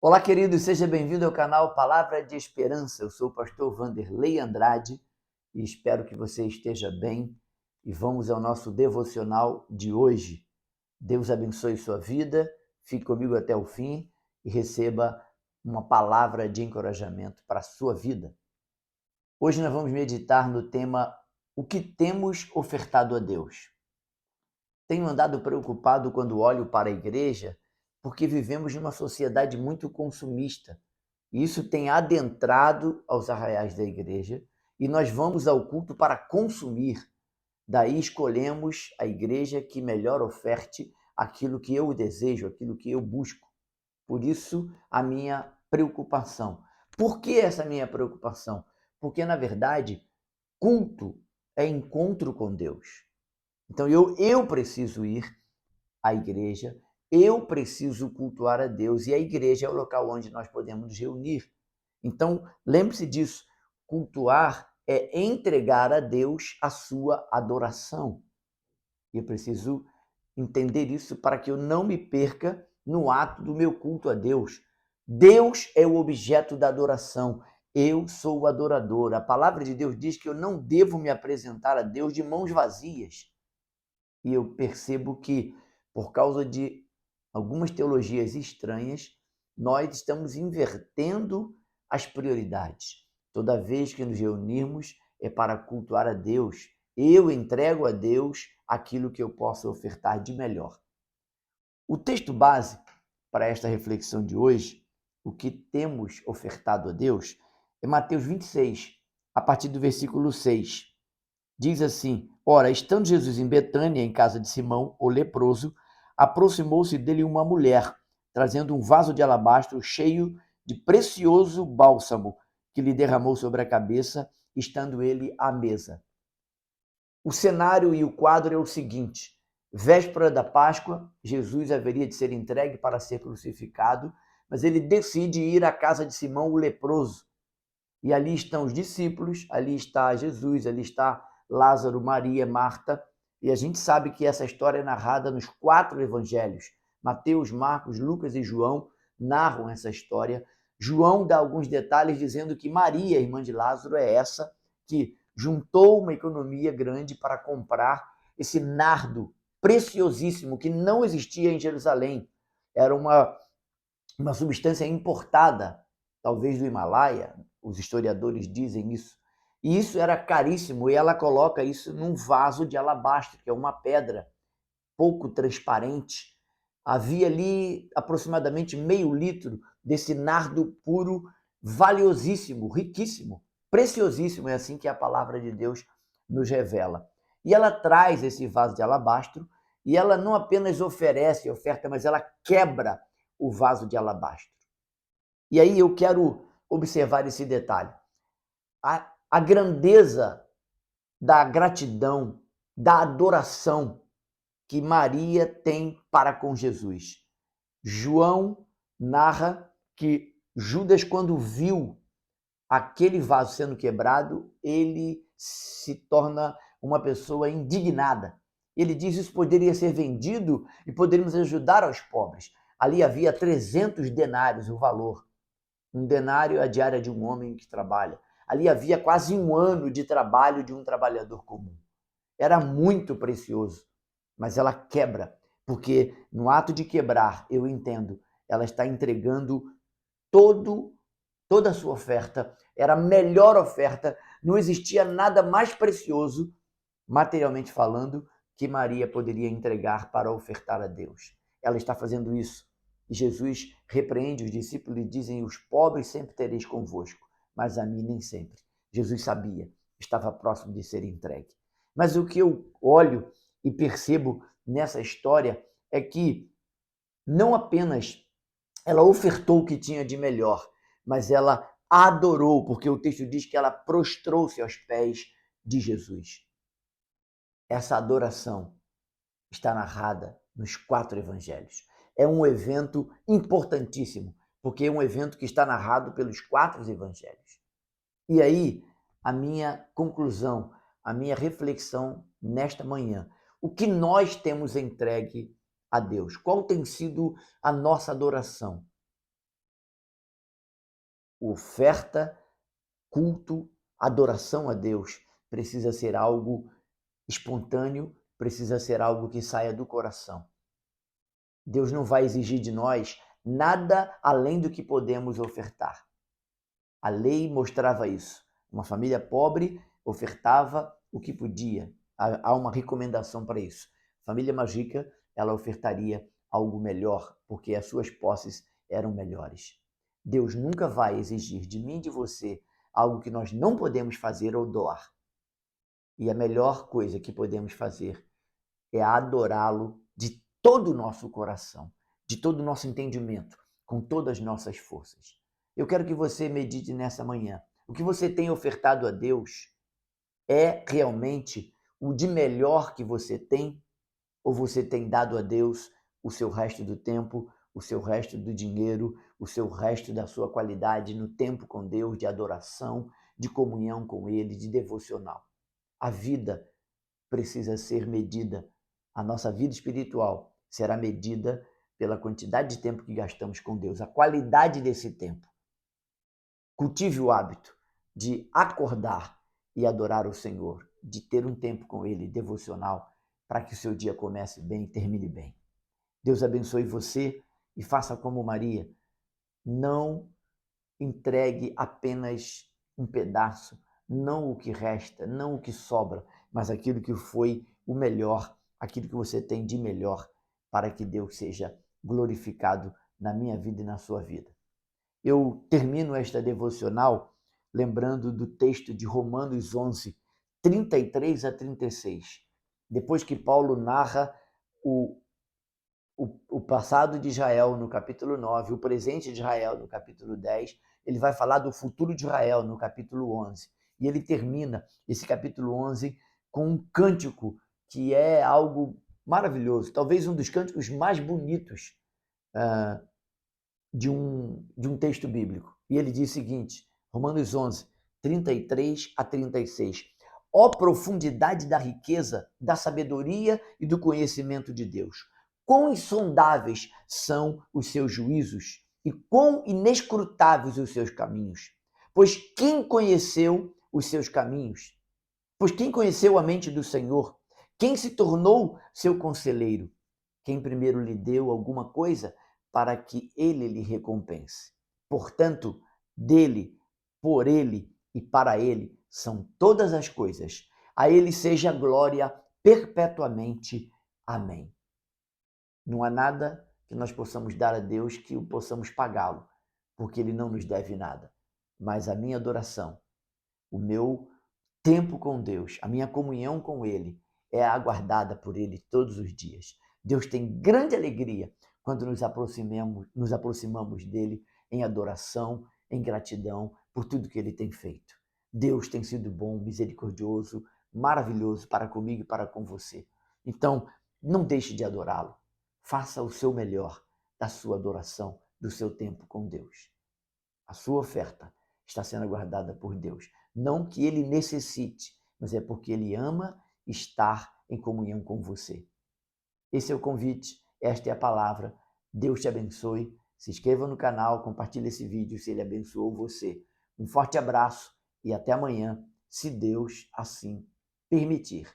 Olá, querido, seja bem-vindo ao canal Palavra de Esperança. Eu sou o pastor Vanderlei Andrade e espero que você esteja bem. E vamos ao nosso devocional de hoje. Deus abençoe sua vida, fique comigo até o fim e receba uma palavra de encorajamento para a sua vida. Hoje nós vamos meditar no tema O que temos ofertado a Deus. Tenho andado preocupado quando olho para a igreja, porque vivemos numa sociedade muito consumista. E isso tem adentrado aos arraiais da igreja e nós vamos ao culto para consumir. Daí escolhemos a igreja que melhor oferte aquilo que eu desejo, aquilo que eu busco. Por isso, a minha preocupação. Por que essa minha preocupação? Porque, na verdade, culto é encontro com Deus. Então, eu preciso ir à igreja, eu preciso cultuar a Deus e a igreja é o local onde nós podemos nos reunir. Então, lembre-se disso, cultuar é entregar a Deus a sua adoração. E eu preciso entender isso para que eu não me perca no ato do meu culto a Deus. Deus é o objeto da adoração. Eu sou o adorador. A palavra de Deus diz que eu não devo me apresentar a Deus de mãos vazias. E eu percebo que, por causa de algumas teologias estranhas, nós estamos invertendo as prioridades. Toda vez que nos reunirmos é para cultuar a Deus. Eu entrego a Deus aquilo que eu posso ofertar de melhor. O texto base para esta reflexão de hoje, o que temos ofertado a Deus, é Mateus 26, a partir do versículo 6. Diz assim: Ora, estando Jesus em Betânia, em casa de Simão, o leproso, aproximou-se dele uma mulher, trazendo um vaso de alabastro cheio de precioso bálsamo, que lhe derramou sobre a cabeça, estando ele à mesa. O cenário e o quadro é o seguinte: véspera da Páscoa, Jesus haveria de ser entregue para ser crucificado, mas ele decide ir à casa de Simão, o leproso. E ali estão os discípulos, ali está Jesus, ali está Lázaro, Maria, Marta. E a gente sabe que essa história é narrada nos 4 evangelhos. Mateus, Marcos, Lucas e João narram essa história. João dá alguns detalhes dizendo que Maria, irmã de Lázaro, é essa que juntou uma economia grande para comprar esse nardo preciosíssimo que não existia em Jerusalém. Era uma substância importada, talvez do Himalaia, os historiadores dizem isso. E isso era caríssimo, e ela coloca isso num vaso de alabastro, que é uma pedra pouco transparente. Havia ali aproximadamente meio litro desse nardo puro, valiosíssimo, riquíssimo, preciosíssimo, é assim que a palavra de Deus nos revela. E ela traz esse vaso de alabastro, e ela não apenas oferece oferta, mas ela quebra o vaso de alabastro. E aí eu quero observar esse detalhe. A grandeza da gratidão, da adoração que Maria tem para com Jesus. João narra que Judas, quando viu aquele vaso sendo quebrado, ele se torna uma pessoa indignada. Ele diz: isso poderia ser vendido e poderíamos ajudar aos pobres. Ali havia 300 denários o valor. Um denário é a diária de um homem que trabalha. Ali havia quase um ano de trabalho de um trabalhador comum. Era muito precioso, mas ela quebra, porque no ato de quebrar, eu entendo, ela está entregando todo toda a sua oferta, era a melhor oferta, não existia nada mais precioso, materialmente falando, que Maria poderia entregar para ofertar a Deus. Ela está fazendo isso. E Jesus repreende os discípulos e dizem: os pobres sempre tereis convosco, mas a mim nem sempre. Jesus sabia, estava próximo de ser entregue. Mas o que eu olho e percebo nessa história é que não apenas ela ofertou o que tinha de melhor, mas ela adorou, porque o texto diz que ela prostrou-se aos pés de Jesus. Essa adoração está narrada nos 4 evangelhos. É um evento importantíssimo, porque é um evento que está narrado pelos 4 evangelhos. E aí, a minha conclusão, a minha reflexão nesta manhã. O que nós temos entregue a Deus? Qual tem sido a nossa adoração? Oferta, culto, adoração a Deus precisa ser algo espontâneo, precisa ser algo que saia do coração. Deus não vai exigir de nós nada além do que podemos ofertar. A lei mostrava isso. Uma família pobre ofertava o que podia. Há uma recomendação para isso. A família mais rica, ela ofertaria algo melhor, porque as suas posses eram melhores. Deus nunca vai exigir de mim e de você algo que nós não podemos fazer ou doar. E a melhor coisa que podemos fazer é adorá-lo de todo o nosso coração, de todo o nosso entendimento, com todas as nossas forças. Eu quero que você medite nessa manhã. O que você tem ofertado a Deus é realmente o de melhor que você tem? Ou você tem dado a Deus o seu resto do tempo, o seu resto do dinheiro, o seu resto da sua qualidade no tempo com Deus, de adoração, de comunhão com Ele, de devocional? A vida precisa ser medida. A nossa vida espiritual será medida pela quantidade de tempo que gastamos com Deus, a qualidade desse tempo. Cultive o hábito de acordar e adorar o Senhor, de ter um tempo com Ele devocional, para que o seu dia comece bem e termine bem. Deus abençoe você e faça como Maria. Não entregue apenas um pedaço, não o que resta, não o que sobra, mas aquilo que foi o melhor, aquilo que você tem de melhor, para que Deus seja glorificado na minha vida e na sua vida. Eu termino esta devocional lembrando do texto de Romanos 11, 33 a 36. Depois que Paulo narra o passado de Israel no capítulo 9, o presente de Israel no capítulo 10, ele vai falar do futuro de Israel no capítulo 11. E ele termina esse capítulo 11 com um cântico que é algo maravilhoso, talvez um dos cânticos mais bonitos de um texto bíblico. E ele diz o seguinte, Romanos 11, 33 a 36. Ó profundidade da riqueza, da sabedoria e do conhecimento de Deus! Quão insondáveis são os seus juízos e quão inescrutáveis os seus caminhos! Pois quem conheceu os seus caminhos? Pois quem conheceu a mente do Senhor? Quem se tornou seu conselheiro? Quem primeiro lhe deu alguma coisa para que ele lhe recompense? Portanto, dele, por ele e para ele são todas as coisas. A ele seja glória perpetuamente. Amém. Não há nada que nós possamos dar a Deus que o possamos pagá-lo, porque ele não nos deve nada. Mas a minha adoração, o meu tempo com Deus, a minha comunhão com Ele é aguardada por Ele todos os dias. Deus tem grande alegria quando nos aproximamos dele em adoração, em gratidão por tudo que Ele tem feito. Deus tem sido bom, misericordioso, maravilhoso para comigo e para com você. Então, não deixe de adorá-lo. Faça o seu melhor da sua adoração, do seu tempo com Deus. A sua oferta está sendo aguardada por Deus. Não que ele necessite, mas é porque ele ama estar em comunhão com você. Esse é o convite, esta é a palavra. Deus te abençoe. Se inscreva no canal, compartilhe esse vídeo se ele abençoou você. Um forte abraço e até amanhã, se Deus assim permitir.